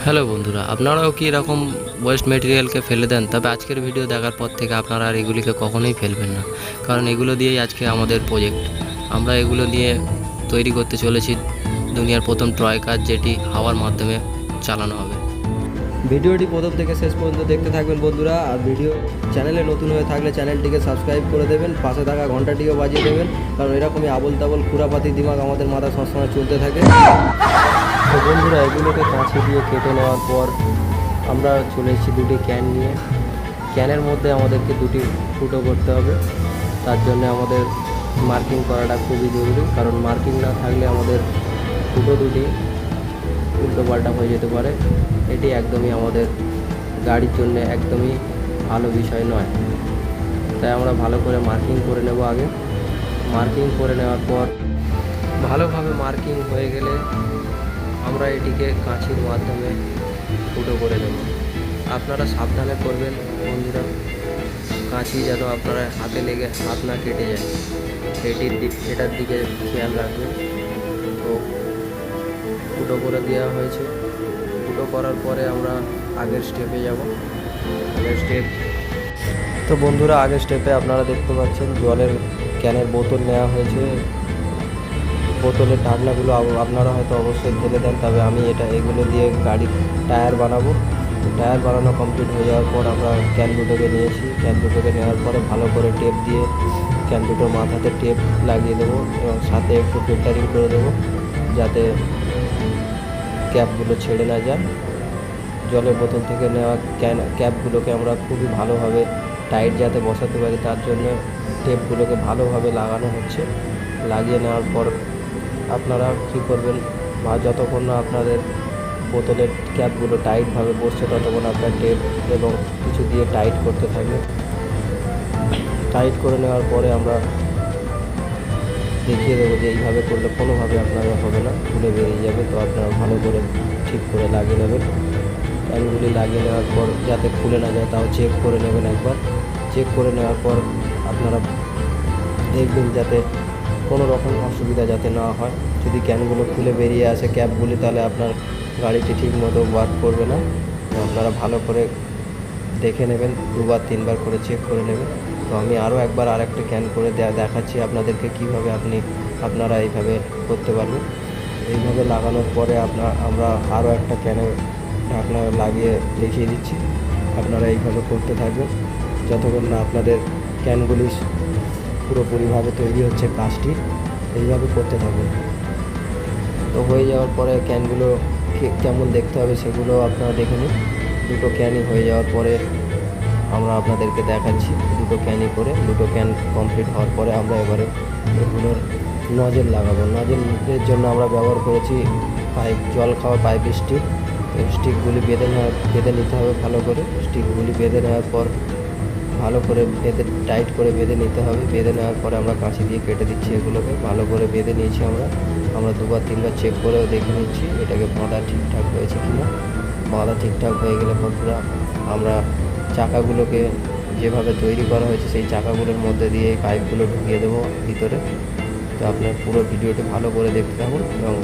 Hello বন্ধুরা, আপনারাও কি এরকম ওয়েস্ট মেটেরিয়ালকে ফেলে দেন? তবে আজকের ভিডিও দেখার পর থেকে আপনারা আর এগুলিকে কখনোই ফেলবেন না, কারণ এগুলো দিয়েই আজকে আমাদের প্রজেক্ট। আমরা এগুলো দিয়ে তৈরি করতে চলেছি দুনিয়ার প্রথম টয় কার, যেটি হাওয়ার মাধ্যমে চালানো হবে। ভিডিওটি প্রথম থেকে শেষ পর্যন্ত দেখতে থাকবেন বন্ধুরা। আর ভিডিও চ্যানেলে নতুন হয়ে থাকলে চ্যানেলটিকে সাবস্ক্রাইব করে দেবেন, পাশে থাকা ঘন্টাটিও বাজিয়ে দেবেন, কারণ এরকমই আবল তাবল খুরাপাতি দিমাগ আমাদের মাথা সবসময় চলতে থাকে। তো বন্ধুরা, এগুলোকে কাঁচি দিয়ে কেটে নেওয়ার পর আমরা চলে এসেছি দুটি ক্যান নিয়ে। ক্যানের মধ্যে আমাদেরকে দুটি ফুটো করতে হবে। তার জন্য আমাদের মার্কিং করাটা খুবই জরুরি, কারণ মার্কিং না থাকলে আমাদের ফুটো দুটি উল্টোপাল্টা হয়ে যেতে পারে। এটি একদমই আমাদের গাড়ির জন্য একদমই ভালো বিষয় নয়। তাই আমরা ভালো করে মার্কিং করে নেব। আগে মার্কিং করে নেওয়ার পর ভালোভাবে মার্কিং হয়ে গেলে আমরা এটিকে কাঁচির মাধ্যমে ফুটো করে নেব। আপনারা সাবধানে করবেন বন্ধুরা, কাঁচি যেন আপনারা হাতে লেগে হাত না কেটে যায়, এটার দিকে খেয়াল রাখবেন। তো ফুটো করে দেওয়া হয়েছে। ফুটো করার পরে আমরা আগের স্টেপে যাব। আগের স্টেপ তো বন্ধুরা, আগের স্টেপে আপনারা দেখতে পাচ্ছেন জলের ক্যানের বোতল নেওয়া হয়েছে। বোতলের ঢাকনাগুলো আপনারা হয়তো অবশ্যই ফেলে দেন, তবে আমি এগুলো দিয়ে গাড়ির টায়ার বানাবো। টায়ার বানানো কমপ্লিট হয়ে যাওয়ার পর আমরা ক্যান দুটোকে নিয়েছি। ক্যান দুটোকে নেওয়ার পরে ভালো করে টেপ দিয়ে ক্যান দুটোর মাথাতে টেপ লাগিয়ে দেবো এবং সাথে একটু ফিল্টারিং করে দেবো, যাতে ক্যাপগুলো ছেড়ে না যায়। জলের বোতল থেকে নেওয়া ক্যাপগুলোকে আমরা খুবই ভালোভাবে টাইট যাতে বসাতে পারি, তার জন্য টেপগুলোকে ভালোভাবে লাগানো হচ্ছে। লাগিয়ে নেওয়ার পর আপনারা কী করবেন, বা যতক্ষণ না আপনাদের বোতলের ক্যাপগুলো টাইটভাবে বসছে ততক্ষণ আপনার টেপ এবং কিছু দিয়ে টাইট করতে থাকবে। টাইট করে নেওয়ার পরে আমরা দেখিয়ে দেবো যে এইভাবে করলে কোনোভাবে আপনারা হবে না, খুলে বেরিয়ে যাবে। তো আপনারা ভালো করে ঠিক করে লাগিয়ে নেবেন। ক্যানগুলি লাগিয়ে নেওয়ার পর যাতে খুলে না যায় তাও চেক করে নেবেন একবার। চেক করে নেওয়ার পর আপনারা দেখবেন যাতে কোনো রকম অসুবিধা যাতে না হয়। যদি ক্যানগুলো খুলে বেরিয়ে আসে ক্যাপগুলি, তাহলে আপনার গাড়িটি ঠিক মতো ওয়ার্ক করবে না। তো আপনারা ভালো করে দেখে নেবেন, দুবার তিনবার করে চেক করে নেবেন। তো আমি আরও একবার আরেকটা ক্যান করে দেখাচ্ছি আপনাদেরকে কীভাবে আপনারা এইভাবে করতে পারবেন। এইভাবে লাগানোর পরে আমরা আরও একটা ক্যানে ঢাকনা লাগিয়ে দেখিয়ে দিচ্ছি। আপনারা এইভাবে করতে থাকবেন যতক্ষণ না আপনাদের ক্যানগুলি পুরোপুরিভাবে তৈরি হচ্ছে কাজটি। এইভাবে করতে থাকবেন। তো হয়ে যাওয়ার পরে ক্যানগুলো কেমন দেখতে হবে সেগুলো আপনারা দেখে নিন। দুটো ক্যানই হয়ে যাওয়ার পরে আমরা আপনাদেরকে দেখাচ্ছি। দুটো ক্যানই করে দুটো ক্যান কমপ্লিট হওয়ার পরে আমরা এবারে এগুলোর নজেল লাগাবো। নজেলের জন্য আমরা ব্যবহার করেছি জল খাওয়া পাইপ স্টিক। স্টিকগুলি বেঁধে নিতে হবে ভালো করে। স্টিকগুলি বেঁধে নেওয়ার পর ভালো করে টাইট করে বেঁধে নিতে হবে। বেঁধে নেওয়ার পরে আমরা কাঁচি দিয়ে কেটে দিচ্ছি। এগুলোকে ভালো করে বেঁধে নিয়েছি। আমরা দুবার তিনবার চেক করেও দেখে নিচ্ছি এটাকে বাঁধা ঠিকঠাক হয়েছে কিনা। বাঁধা ঠিকঠাক হয়ে গেলে বন্ধুরা আমরা চাকাগুলোকে যেভাবে তৈরি করা হয়েছে সেই চাকাগুলোর মধ্যে দিয়ে এই পাইপগুলো ঢুকিয়ে দেবো ভিতরে। তো আপনার পুরো ভিডিওটি ভালো করে দেখতে থাকুন এবং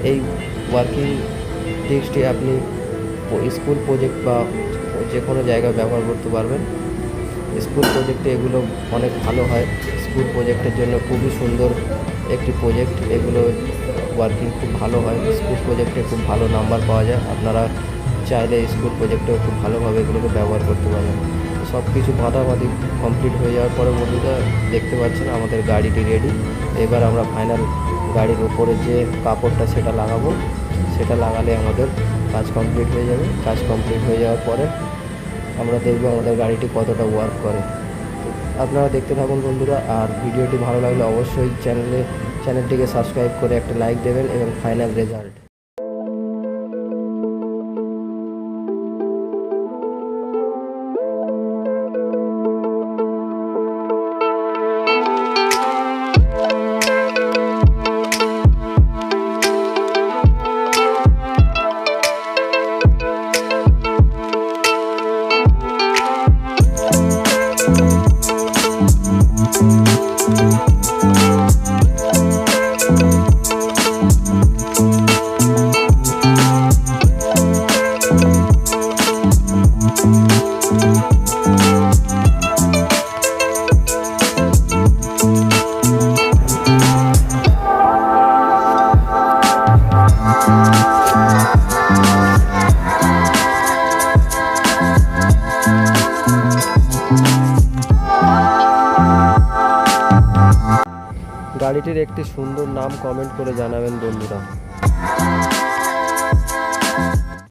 এই ওয়ার্কিং টিপসটি আপনি স্কুল প্রজেক্ট বা যে কোনো জায়গায় ব্যবহার করতে পারবেন। স্কুল প্রজেক্টে এগুলো অনেক ভালো হয়। স্কুল প্রজেক্টের জন্য খুবই সুন্দর একটি প্রজেক্ট। এগুলো ওয়ার্কিং খুব ভালো হয়। স্কুল প্রজেক্টে খুব ভালো নাম্বার পাওয়া যায়। আপনারা চাইলে স্কুল প্রজেক্টেও খুব ভালোভাবে এগুলোকে ব্যবহার করতে পারবেন। সব কিছু বাঁধাবাঁধি কমপ্লিট হয়ে যাওয়ার পরে বন্ধুরা দেখতে পাচ্ছেন আমাদের গাড়িটি রেডি। এবার আমরা ফাইনাল গাড়ির উপরে যে কাপড়টা সেটা লাগাবো। সেটা লাগালে আমাদের কাজ কমপ্লিট হয়ে যাবে। কাজ কমপ্লিট হয়ে যাওয়ার পরে আমরা দেখব আমাদের গাড়িটি কতটা ওয়ার্ক করে। আপনারা দেখতে থাকুন বন্ধুরা। আর ভিডিওটি ভালো লাগলে অবশ্যই চ্যানেলটিকে সাবস্ক্রাইব করে একটা লাইক দেবেন এবং ফাইনাল রেজাল্ট। গাড়িটির একটি সুন্দর নাম কমেন্ট করে জানাবেন বন্ধুরা।